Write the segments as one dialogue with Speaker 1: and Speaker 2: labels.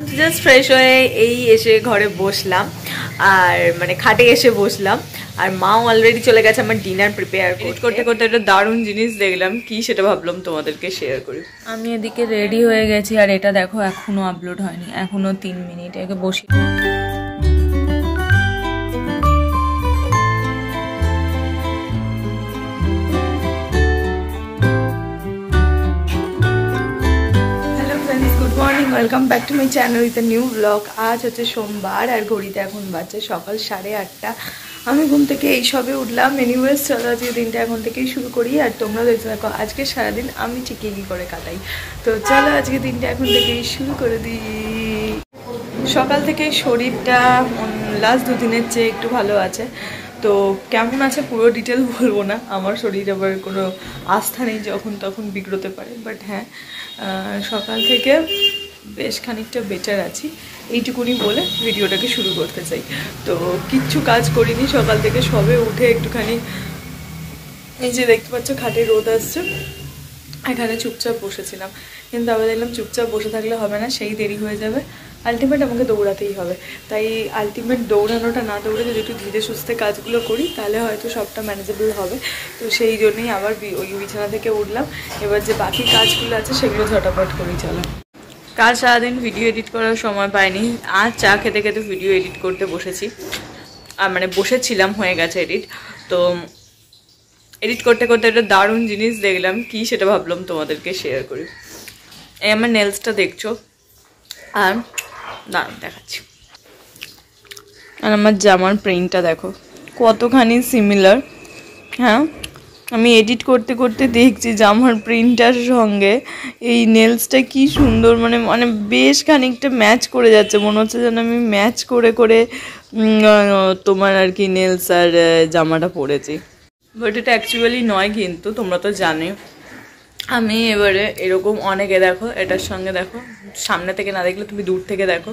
Speaker 1: Just fresh হয়ে এই এসে ঘরে বসলাম আর মানে খাটে এসে বসলাম আর মাও অলরেডি চলে গেছে আমার ডিনার প্রিপেয়ার করতে করতে একটা দারুণ জিনিস দেখলাম কি সেটা ভাবলাম তোমাদেরকে শেয়ার করি। আমি এদিকে রেডি হয়ে গেছি আর এটা দেখো এখনো আপলোড হয়নি, এখনো 3 মিনিট একে বসে। Welcome back to my channel with a new blog. আজ হচ্ছে সোমবার আর ঘড়িতে এখন বাজছে সকাল 8:30। আমি ঘুম থেকে এই সবে উঠলাম। এনিওয়েজ চলো আজকে দিনটা এখন থেকেই শুরু করি আর তোমরা দেখতে থাকো আজকে সারাদিন আমি ঠিক কী করে কাটাই। তো চলো আজকে দিনটা এখন থেকেই শুরু করে দিই। সকাল থেকে শরীরটা লাস্ট 2 দিনের চেয়ে একটু ভালো আছে। তো কেমন আছে পুরো ডিটেল বলবো না, আমার শরীর আবার কোনো আস্থা নেই, যখন তখন বিগড়তে পারে। বাট হ্যাঁ, সকাল থেকে বেশ খানিকটা বেটার আছি, এইটুকুনি বলে ভিডিওটাকে শুরু করতে চাই। তো কিচ্ছু কাজ করিনি সকাল থেকে, সবে উঠে একটুখানি এই যে দেখতে পাচ্ছ খাটে রোদ আসছে, এখানে চুপচাপ বসেছিলাম। কিন্তু আবার দেখলাম চুপচাপ বসে থাকলে হবে না, সেই দেরি হয়ে যাবে। আলটিমেট আমাকে দৌড়াতেই হবে। তাই আলটিমেট দৌড়ানোটা না দৌড়ে যদি একটু ধীরে সুস্থে কাজগুলো করি তাহলে হয়তো সবটা ম্যানেজেবল হবে। তো সেই জন্যই আবার ওই বিছানা থেকে উঠলাম। এবার যে বাকি কাজগুলো আছে সেগুলো ঝটাপট করেই চলো। কাল সারাদিন ভিডিও এডিট করার সময় পাইনি, আর চা খেতে খেতে ভিডিও এডিট করতে বসেছি। আর মানে বসেছিলাম, হয়ে গেছে এডিট। তো এডিট করতে করতে একটা দারুণ জিনিস দেখলাম কি সেটা ভাবলাম তোমাদেরকে শেয়ার করি। এই আমার নেলসটা দেখছো, আর দাঁড়ান দেখাচ্ছি। আর আমার জামার প্রিন্টটা দেখো কতখানি সিমিলার। হ্যাঁ, আমি এডিট করতে করতে দেখছি জামার প্রিন্টার সঙ্গে এই নেলসটা কি সুন্দর, মানে বেশ খানিকটা ম্যাচ করে যাচ্ছে। মনে হচ্ছে যেন আমি ম্যাচ করে করে তোমার আর কি নেলস আর জামাটা পরেছি। বাট এটা অ্যাকচুয়ালি নয়, কিন্তু তোমরা তো জানো। আমি এবারে এরকম অনেকে দেখো, এটার সঙ্গে দেখো, সামনে থেকে না দেখলে তুমি দূর থেকে দেখো,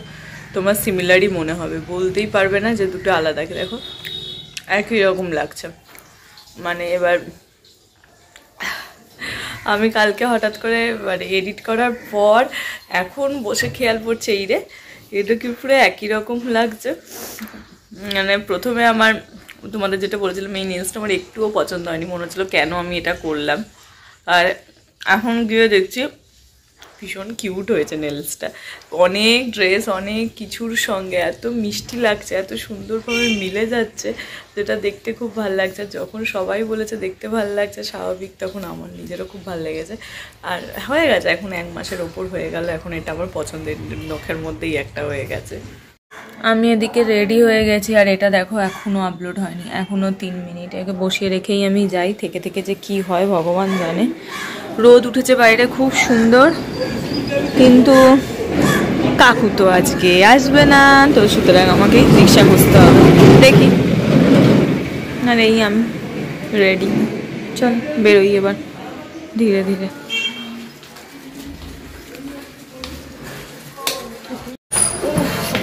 Speaker 1: তোমার সিমিলারই মনে হবে, বলতেই পারবে না যে দুটো আলাদা। দেখো একই রকম লাগছে। মানে এবার আমি কালকে হঠাৎ করে মানে এডিট করার পর এখন বসে খেয়াল পড়ছে, এই রে এটা কি পুরো একই রকম লাগছে। মানে প্রথমে আমার তোমাদের যেটা বলেছিলাম, এই নেলসটা আমার একটুও পছন্দ হয়নি, মনে হচ্ছিলো কেন আমি এটা করলাম। আর এখন গিয়ে দেখছি ভীষণ কিউট হয়েছে নেলসটা। অনেক ড্রেস অনেক কিছুর সঙ্গে এত মিষ্টি লাগছে, এত সুন্দরভাবে মিলে যাচ্ছে, যেটা দেখতে খুব ভালো লাগছে। যখন সবাই বলেছে দেখতে ভালো লাগছে স্বাভাবিক, তখন আমার নিজেরও খুব ভালো লেগেছে। আর হয়ে গেছে, এখন 1 মাসের ওপর হয়ে গেল, এখন এটা আমার পছন্দের নখের মধ্যেই একটা হয়ে গেছে। আমি এদিকে রেডি হয়ে গেছি আর এটা দেখো এখনো আপলোড হয়নি, এখনো 3 মিনিট। একে বসিয়ে রেখেই আমি যাই, থেকে থেকে যে কি হয় ভগবান জানে। রোদ উঠেছে বাইরে খুব সুন্দর, কিন্তু কাকু তো আজকে আসবে না, তো সুতরাং আমাকে রিক্সা খুঁজতে হবে। দেখি, আর এই আমি রেডি, চল বেরোই এবার ধীরে ধীরে।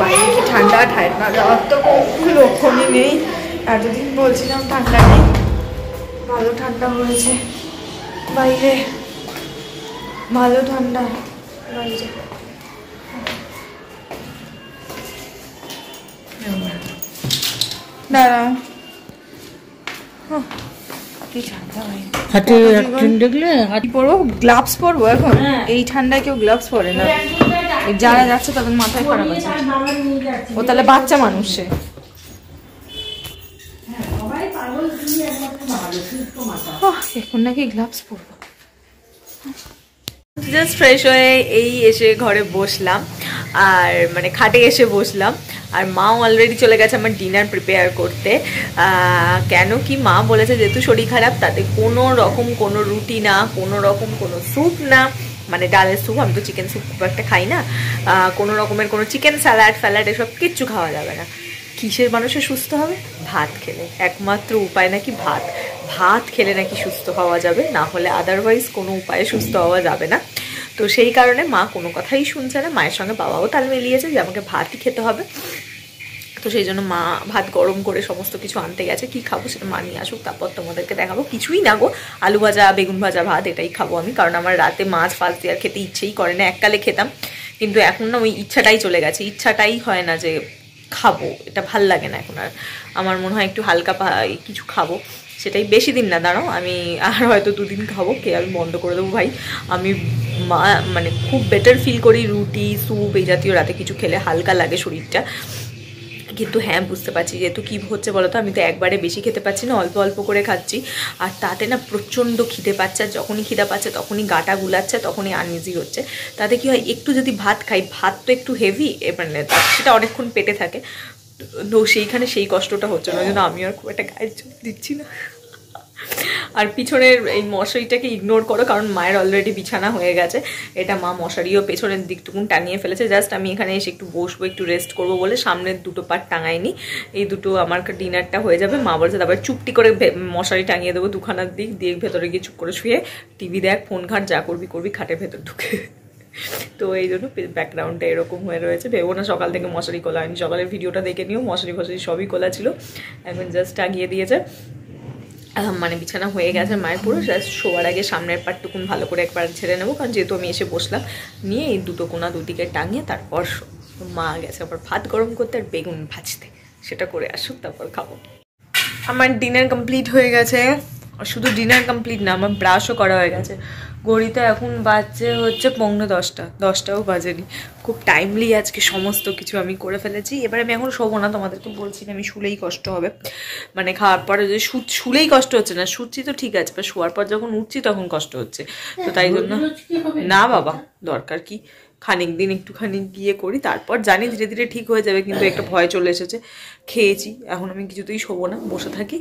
Speaker 1: বাইরে কি ঠান্ডা, ঠান্ডা যাওয়ার তো কোনো লক্ষণই নেই। এতদিন বলছিলাম ঠান্ডা নেই, ভালো ঠান্ডা হয়েছে বাইরে, ভালো ঠান্ডা বাইরে। দাঁড়াও, গ্লাভস পরবো এখন? এই ঠান্ডায় কেউ গ্লাভস পরে না, যারা যাচ্ছে তাদের মাথায় খারাপ আছে। ও তাহলে বাচ্চা মানুষ সে। এখন নাকি গ্লাভস পরবো। জাস্ট ফ্রেশ হয়ে এই এসে ঘরে বসলাম আর মানে খাটে এসে বসলাম আর মাও অলরেডি চলে গেছে আমার ডিনার প্রিপেয়ার করতে। কেন কি মা বলেছে যেহেতু শরীর খারাপ, তাতে কোনো রকম কোনো রুটি না, কোনো রকম কোনো স্যুপ না, মানে ডালের স্যুপ, আমি তো চিকেন স্যুপ খুব একটা খাই না, কোনো রকমের কোনো চিকেন স্যালাড ফ্যালাড এসব কিচ্ছু খাওয়া যাবে না। কিসের মানুষের সুস্থ হবে? ভাত খেলে। একমাত্র উপায় নাকি ভাত, ভাত খেলে নাকি সুস্থ হওয়া যাবে, না হলে আদারওয়াইজ কোনো উপায়ে সুস্থ হওয়া যাবে না। তো সেই কারণে মা কোনো কথাই শুনছে না। মায়ের সঙ্গে বাবাও তাল মিলিয়েছে যে আমাকে ভাতই খেতে হবে। তো সেই জন্য মা ভাত গরম করে সমস্ত কিছু আনতে গেছে। কি খাবো সেটা মা নিয়ে আসুক, তারপর তোমাদেরকে দেখাবো। কিছুই না গো, আলু ভাজা বেগুন ভাজা ভাত এটাই খাবো আমি, কারণ আমার রাতে মাছ ফাছ দিয়ে আর খেতে ইচ্ছেই করে না। এককালে খেতাম, কিন্তু এখন না ওই ইচ্ছাটাই চলে গেছে, ইচ্ছাটাই হয় না যে খাবো, এটা ভাল লাগে না এখন আর। আমার মনে হয় একটু হালকা কিছু খাবো, সেটাই বেশি দিন না, দাঁড়াও আমি আর হয়তো 2 দিন খাবো, খেয়ে আমি বন্ধ করে দেবো ভাই। আমি মানে খুব বেটার ফিল করি রুটি স্যুপ এই জাতীয় রাতে কিছু খেলে, হালকা লাগে শরীরটা। কিন্তু হ্যাঁ বুঝতে পারছি যেহেতু কী হচ্ছে বলো তো, আমি তো একবারে বেশি খেতে পাচ্ছি না, অল্প অল্প করে খাচ্ছি, আর তাতে না প্রচণ্ড খিদে পাচ্ছে, আর যখনই খিদে পাচ্ছে তখনই গাটা গুলাচ্ছে, তখনই আনইজি হচ্ছে। তাতে কি হয়, একটু যদি ভাত খাই, ভাত তো একটু হেভি, এবার সেটা অনেকক্ষণ পেটে থাকে, তো সেইখানে সেই কষ্টটা হচ্ছে না, ওই জন্য আমি আর খুব একটা গায়ের জন্য দিচ্ছি না। আর পিছনের এই মশারিটাকে ইগনোর করো, কারণ মায়ের অলরেডি বিছানা হয়ে গেছে, এটা মা মশারিও পেছনের দিকটুকুন টাঙিয়ে ফেলেছে, জাস্ট আমি এখানে এসে একটু বসবো, একটু রেস্ট করবো বলে সামনের 2টো পার্ট টাঙাইনি, এই 2টো আমার ডিনারটা হয়ে যাবে। মা বলছে তারপরে চুপটি করে মশারি টাঙিয়ে দেবো 2খানার দিক দিয়ে, ভেতরে গিয়ে চুপ করে শুয়ে টিভি দেখ, ফোন ঘাট, যা করবি করবি, খাটের ভেতর ঢুকে। তো এই জন্য ব্যাকগ্রাউন্ডটা এরকম হয়ে রয়েছে। ভেবো না সকাল থেকে মশারি খোলা হয়নি, সকালের ভিডিওটা দেখে নিও, মশারি ফশারি সবই খোলা ছিল, এখন জাস্ট টাঙিয়ে দিয়েছে, মানে বিছানা হয়ে গেছে মায়ের পুরো, জাস্ট শোয়ার আগে সামনের পাটটুকুন ভালো করে একবার ছেড়ে নেবো, কারণ যেহেতু আমি এসে বসলাম, নিয়ে এই 2টো কোনা দুদিকে টাঙিয়ে তারপর মা গেছে আবার ভাত গরম করতে আর বেগুন ভাজতে, সেটা করে আসুক তারপর খাবো। আমার ডিনার কমপ্লিট হয়ে গেছে, আর শুধু ডিনার কমপ্লিট না, আমার ব্রাশও করা হয়ে গেছে। ঘড়িতে এখন বাজছে হচ্ছে 9:45, 10টাও বাজেনি, খুব টাইমলি আজকে সমস্ত কিছু আমি করে ফেলেছি। এবার আমি এখন শোবো না, তোমাদেরকে বলছি না, আমি শুলেই কষ্ট হবে, মানে খাওয়ার পরে যে শুলেই কষ্ট হচ্ছে না, শুচ্ছি তো ঠিক আছে, বা শোয়ার পর যখন উঠছি তখন কষ্ট হচ্ছে, তো তাই জন্য না বাবা, দরকার কি, খানিক দিন একটুখানি গিয়ে করি, তারপর জানি ধীরে ধীরে ঠিক হয়ে যাবে, কিন্তু একটা ভয় চলে এসেছে। খেয়েছি, এখন আমি কিছুতেই শোবো না, বসে থাকি,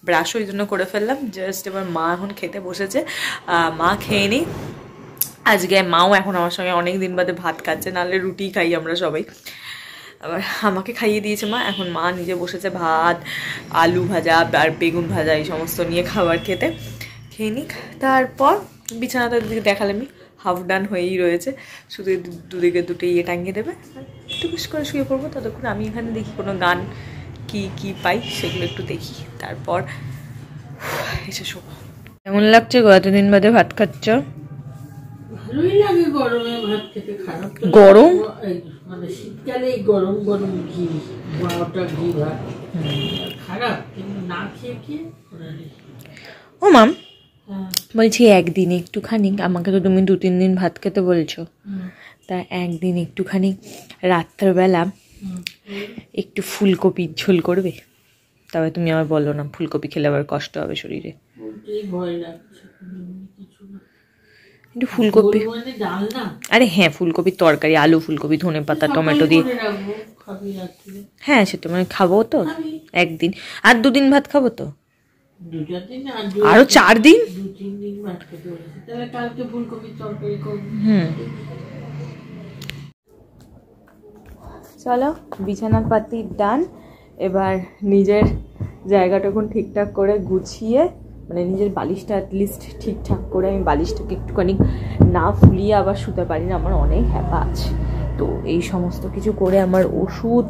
Speaker 1: ব্রাশও এই জন্য করে ফেললাম, জাস্ট এবার মা এখন খেতে বসেছে, মা খেয়ে নিই। আজকে মাও এখন আমার সঙ্গে অনেক দিন বাদে ভাত খাচ্ছে, নাহলে রুটি খাই আমরা সবাই, আবার আমাকে খাইয়ে দিয়েছে মা, এখন মা নিজে বসেছে ভাত, আলু ভাজা আর বেগুন ভাজা এই সমস্ত নিয়ে খাবার খেতে, খেয়ে নিক, তারপর বিছানাটা দিকে দেখালামই হাফ ডান হয়েই রয়েছে, শুধু দুদিকে 2টো ইয়ে টাঙিয়ে দেবে, একটু বেশ করে শুয়ে পড়বো, ততক্ষণ আমি এখানে দেখি কোনো গান কি পাই সেগুলো একটু দেখি, তারপর এসে শোবো। কেমন লাগছে গো এতদিন বাদে ভাত খাচ্ছ?
Speaker 2: ভালোই লাগে গরমে ভাত খেতে, খারাপ
Speaker 1: গরম
Speaker 2: মানে শীতকালে গরম গরম ঘি, 12টা ঘি ভাত খারাপ, কিন্তু না খেয়ে খেয়ে।
Speaker 1: ও মাম বলছি একদিন একটুখানি, আমাকে তো তুমি 2-3 দিন ভাত খেতে বলছো, তা একদিন একটুখানি রাত্রেবেলা একটু ফুলকপির ঝোল করবে, তবে তুমি আমার বলো না, ফুলকপি খেলে আবার কষ্ট হবে শরীরে,
Speaker 2: ভয় লাগছে
Speaker 1: একটু ফুলকপি, আরে হ্যাঁ ফুলকপির তরকারি, আলু ফুলকপি ধনে পাতা টমেটো দিয়ে, হ্যাঁ সেটা মানে খাবো তো একদিন, আর 2 দিন ভাত খাবো তো, আরো 4 দিন,
Speaker 2: 2-3 দিন ভাত খেতে বলেছে, তাহলে কালকে ফুলকপির তরকারি করবো।
Speaker 1: চলো বিছানা পাতি ডান, এবার নিজের জায়গাটাকে ঠিকঠাক করে গুছিয়ে, মানে নিজের বালিশটা অ্যাটলিস্ট ঠিকঠাক করে, আমি বালিশটাকে একটুখানি না ফুলিয়ে আবার শুতে পারি না, আমার অনেক হ্যাপা আছে, তো এই সমস্ত কিছু করে আমার ওষুধ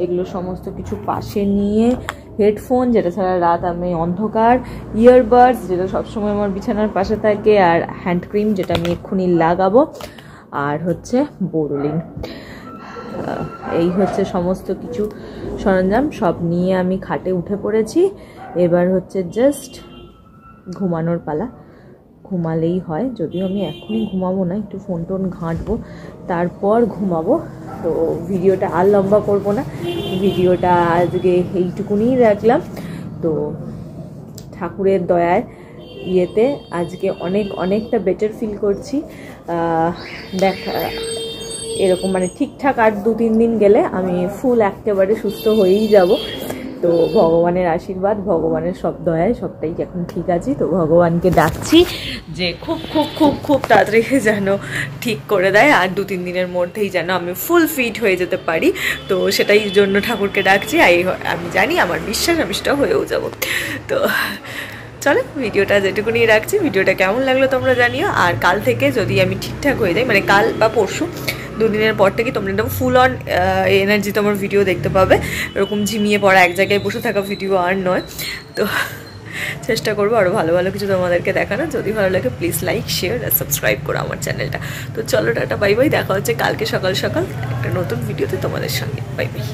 Speaker 1: এগুলো সমস্ত কিছু পাশে নিয়ে, হেডফোন যেটা ছাড়া রাত আমি অন্ধকার, ইয়ারবাডস যেটা সবসময় আমার বিছানার পাশে থাকে, আর হ্যান্ড ক্রিম যেটা আমি এক্ষুনি লাগাবো, আর হচ্ছে বোরোলিন, এই হচ্ছে সমস্ত কিছু সরঞ্জাম, সব নিয়ে আমি খাটে উঠে পড়েছি। এবার হচ্ছে জাস্ট ঘুমানোর পালা, ঘুমালেই হয়, যদিও আমি এখনই ঘুমাবো না, একটু ফোন টোন ঘাঁটবো তারপর ঘুমাবো। তো ভিডিওটা আর লম্বা করবো না, ভিডিওটা আজকে এইটুকুনি রাখলাম। তো ঠাকুরের দয়ায় ইয়েতে আজকে অনেকটা বেটার ফিল করছি, দেখা এরকম মানে ঠিকঠাক আর 2-3 দিন গেলে আমি ফুল একেবারে সুস্থ হয়েই যাব। তো ভগবানের আশীর্বাদ, ভগবানের সব দয়ায় সবটাই এখন ঠিক আছে। তো ভগবানকে ডাকছি যে খুব খুব খুব খুব তাড়াতাড়ি যেন ঠিক করে দেয়, আর 2-3 দিনের মধ্যেই যেন আমি ফুল ফিট হয়ে যেতে পারি। তো সেটাই জন্য ঠাকুরকে ডাকছি, আমি জানি, আমার বিশ্বাস আমি সেটা হয়েও যাব। তো চলো ভিডিওটা যেটুকুনি রাখছি, ভিডিওটা কেমন লাগলো তোমরা জানিও। আর কাল থেকে যদি আমি ঠিকঠাক হয়ে যাই, মানে কাল বা পরশু 2 দিনের পর থেকে তোমরা একদম ফুল অন এনার্জি তোমার ভিডিও দেখতে পাবে, এরকম ঝিমিয়ে পড়া এক জায়গায় বসে থাকা ভিডিও আর নয়। তো চেষ্টা করবো আরও ভালো ভালো কিছু তোমাদেরকে দেখানো। যদি ভালো লাগে প্লিজ লাইক শেয়ার আর সাবস্ক্রাইব করো আমার চ্যানেলটা। তো চলো টাটা বাই বাই, দেখা হচ্ছে কালকে সকাল সকাল একটা নতুন ভিডিওতে তোমাদের সঙ্গে। Bye bye.